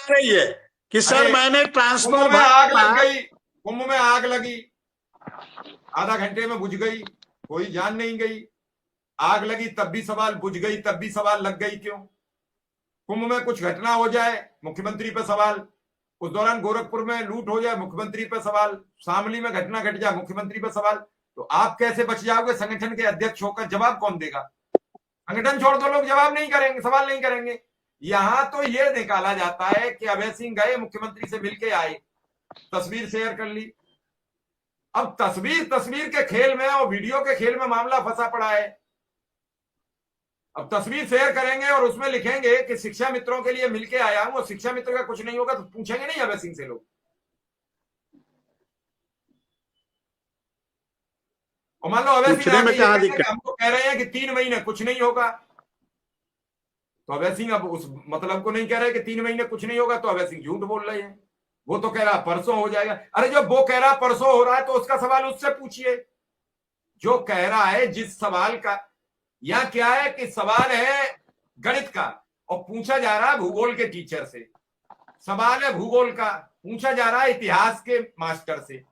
रही है कि सर मैंने ट्रांसफर कुंभ में आग लग गई, कुंभ में आग लगी, आधा घंटे में बुझ गई, कोई जान नहीं गई। आग लगी तब भी सवाल, बुझ गई तब भी सवाल, लग गई क्यों? कुंभ में कुछ घटना हो जाए, मुख्यमंत्री पे सवाल। उस दौरान गोरखपुर में लूट हो जाए, मुख्यमंत्री पे सवाल। शामली में घटना घट जाए, मुख्यमंत्री पे सवाल। तो आप कैसे बच जाओगे संगठन के अध्यक्ष होकर? जवाब कौन देगा? संगठन छोड़ दो, लोग जवाब नहीं करेंगे, सवाल नहीं करेंगे। यहां तो ये निकाला जाता है कि अभय सिंह गए, मुख्यमंत्री से मिलके आए, तस्वीर शेयर कर ली। अब तस्वीर के खेल में और वीडियो के खेल में मामला फंसा पड़ा है। अब तस्वीर शेयर करेंगे और उसमें लिखेंगे कि शिक्षा मित्रों के लिए मिलके आया हूं, और शिक्षा मित्र का कुछ नहीं होगा, तो पूछेंगे नहीं अभय सिंह से लोग? और मान लो अभय सिंह हमको कह रहे हैं कि 3 महीने कुछ नहीं होगा, तो अभय सिंह अब उस मतलब को नहीं कह रहे कि 3 महीने कुछ नहीं होगा, तो अभय सिंह झूठ बोल रहे हैं। वो तो कह रहा परसों हो जाएगा। अरे जब वो कह रहा परसों हो रहा है तो उसका सवाल उससे पूछिए जो कह रहा है। जिस सवाल का, या क्या है कि सवाल है गणित का और पूछा जा रहा है भूगोल के टीचर से, सवाल है भूगोल का, पूछा जा रहा है इतिहास के मास्टर से।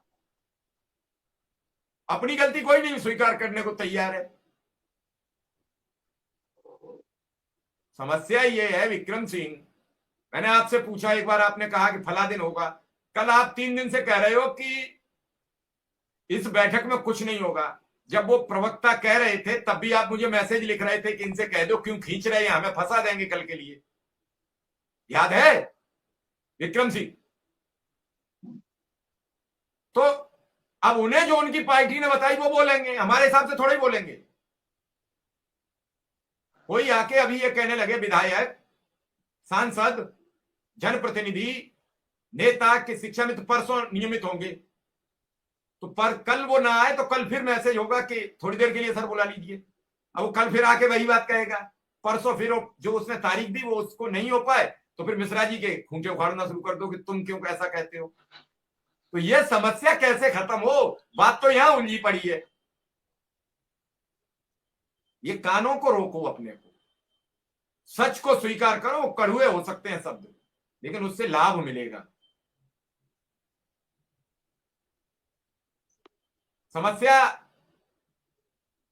अपनी गलती कोई नहीं स्वीकार करने को तैयार है। समस्या ये है विक्रम सिंह, मैंने आपसे पूछा एक बार, आपने कहा कि फला दिन होगा। कल आप 3 दिन से कह रहे हो कि इस बैठक में कुछ नहीं होगा। जब वो प्रवक्ता कह रहे थे तब भी आप मुझे मैसेज लिख रहे थे कि इनसे कह दो, क्यों खींच रहे हैं, हमें फंसा देंगे कल के लिए। याद है विक्रम सिंह? तो अब उन्हें जो उनकी पार्टी ने बताई वो बोलेंगे, हमारे हिसाब से थोड़े ही बोलेंगे। कोई आके अभी ये कहने लगे विधायक, सांसद, जनप्रतिनिधि, नेता कि शिक्षा मित्र परसों नियमित होंगे, तो पर कल वो ना आए तो कल फिर मैसेज होगा कि थोड़ी देर के लिए सर बुला लीजिए। अब वो कल फिर आके वही बात कहेगा। परसों फिर जो उसने तारीख दी वो उसको नहीं हो पाए तो फिर मिश्रा जी के खूंटे उखाड़ना शुरू कर दो कि तुम क्यों ऐसा कहते हो। तो ये समस्या कैसे खत्म हो? बात तो यहां उलझी पड़ी है। ये कानों को रोको, अपने को सच को स्वीकार करो। कड़वे हो सकते हैं शब्द, लेकिन उससे लाभ मिलेगा। समस्या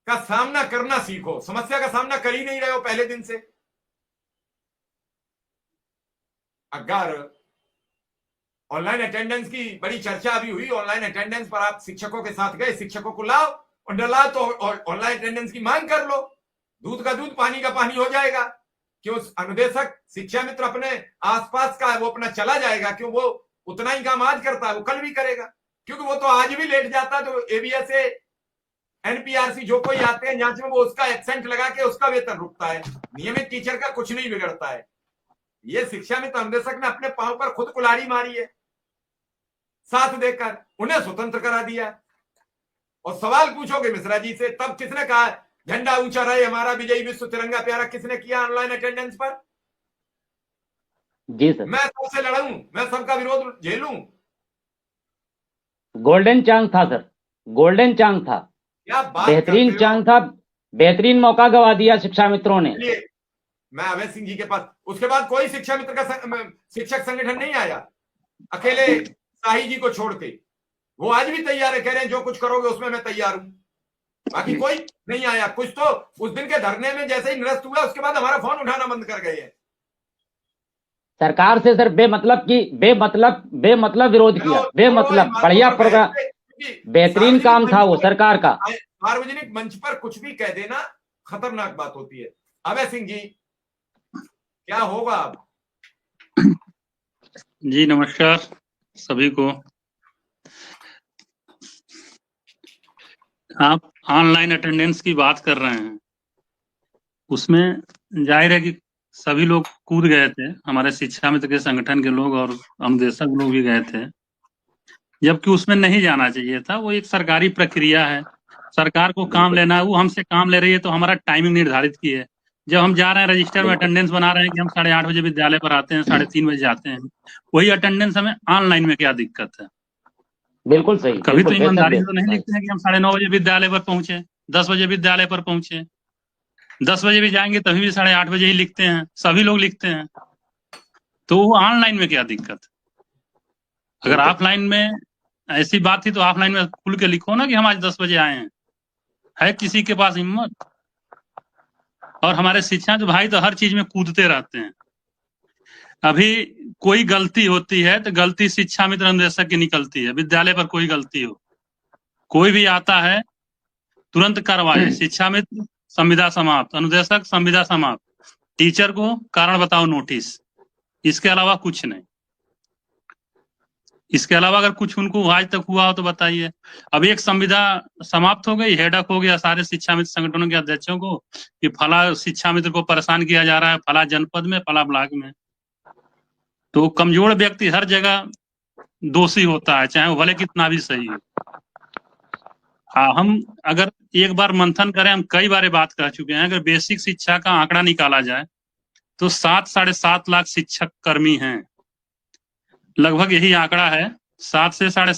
का सामना करना सीखो। समस्या का सामना कर ही नहीं रहे हो पहले दिन से। अगर ऑनलाइन अटेंडेंस की बड़ी चर्चा अभी हुई, ऑनलाइन अटेंडेंस पर आप शिक्षकों के साथ गए, शिक्षकों को लाओ और न लाओ तो ऑनलाइन अटेंडेंस की मांग कर लो। दूध का दूध पानी का पानी हो जाएगा। क्यों अनुदेशक शिक्षा मित्र अपने आसपास का है वो अपना चला जाएगा? क्यों वो उतना ही काम आज करता है वो कल भी करेगा? क्योंकि वो तो आज भी लेट जाता है। तो एबीएस एनपीआरसी जो कोई आते हैं जांच में, वो उसका एक्सेंट लगा के उसका वेतन रुकता है। नियमित टीचर का कुछ नहीं बिगड़ता है। ये शिक्षा मित्र अनुदेशक ने अपने पांव पर खुद कुल्हाड़ी मारी है, साथ देकर उन्हें स्वतंत्र करा दिया। और सवाल पूछोगे मिश्रा जी से, तब किसने कहा झंडा ऊंचा रहे हमारा, विजयी विश्व तिरंगा प्यारा, किसने किया ऑनलाइन अटेंडेंस पर? जी सर। मैं सबसे लड़ूं, मैं सबका विरोध झेलूं? गोल्डन चांस था सर, गोल्डन चांस था, क्या बात, बेहतरीन चांस था, बेहतरीन मौका गवा दिया शिक्षा मित्रों ने। मैं अभय सिंह जी के पास, उसके बाद कोई शिक्षा मित्र का शिक्षक संगठन नहीं आया, अकेले शाही जी को छोड़ के। वो आज भी तैयार है, कह रहे हैं जो कुछ करोगे उसमें मैं तैयार हूं। बाकी कोई नहीं आया। कुछ तो उस दिन के धरने में जैसे ही निरस्त हुआ उसके बाद हमारा फोन उठाना बंद कर गए हैं। सरकार से सर बेमतलब विरोध किया, बेमतलब। बढ़िया प्रोग्राम, बेहतरीन काम था वो सरकार का। सार्वजनिक मंच पर कुछ भी कह देना खतरनाक बात होती है। अभय सिंह जी क्या होगा अब? जी नमस्कार सभी को। आप ऑनलाइन अटेंडेंस की बात कर रहे हैं, उसमें जाहिर है कि सभी लोग कूद गए थे, हमारे शिक्षा मित्र के संगठन के लोग और अनुदेशक लोग भी गए थे, जबकि उसमें नहीं जाना चाहिए था। वो एक सरकारी प्रक्रिया है, सरकार को काम लेना है, वो हमसे काम ले रही है तो हमारा टाइमिंग निर्धारित की है। जब हम जा रहे हैं रजिस्टर में अटेंडेंस बना रहे हैं कि हम 8:30 बजे विद्यालय पर आते हैं, 3:30 बजे जाते हैं, वही अटेंडेंस हमें ऑनलाइन में क्या दिक्कत है? बिल्कुल सही। कभी तो ईमानदारी से तो नहीं लिखते हैं कि हम 9:30 बजे विद्यालय पर पहुंचे, 10 बजे विद्यालय पर पहुंचे। 10 बजे भी जाएंगे तभी भी 8:30 बजे ही लिखते हैं, सभी लोग लिखते हैं। तो वो ऑनलाइन में क्या दिक्कत? अगर ऑफलाइन में ऐसी बात थी तो ऑफलाइन में खुल के लिखो ना कि हम आज 10 बजे आए हैं। है किसी के पास हिम्मत? और हमारे शिक्षा के भाई तो हर चीज में कूदते रहते हैं। अभी कोई गलती होती है तो गलती शिक्षा मित्र अनुदेशक की निकलती है। विद्यालय पर कोई गलती हो, कोई भी आता है तुरंत कार्रवाई। शिक्षा मित्र संविदा समाप्त, अनुदेशक संविदा समाप्त, टीचर को कारण बताओ नोटिस। इसके अलावा कुछ नहीं। इसके अलावा अगर कुछ उनको आज तक हुआ हो तो बताइए। अब एक संविदा समाप्त हो गई, हेडक हो गया सारे शिक्षा मित्र संगठनों के अध्यक्षों को कि फला शिक्षा मित्र को परेशान किया जा रहा है फला जनपद में, फला ब्लॉक में। तो कमजोर व्यक्ति हर जगह दोषी होता है, चाहे वो भले कितना भी सही हो। हम अगर एक बार मंथन करें, हम कई बार बात कर चुके हैं, अगर बेसिक शिक्षा का आंकड़ा निकाला जाए तो 7-7.5 लाख शिक्षक कर्मी हैं। लगभग यही आंकड़ा है, 7 से 7.5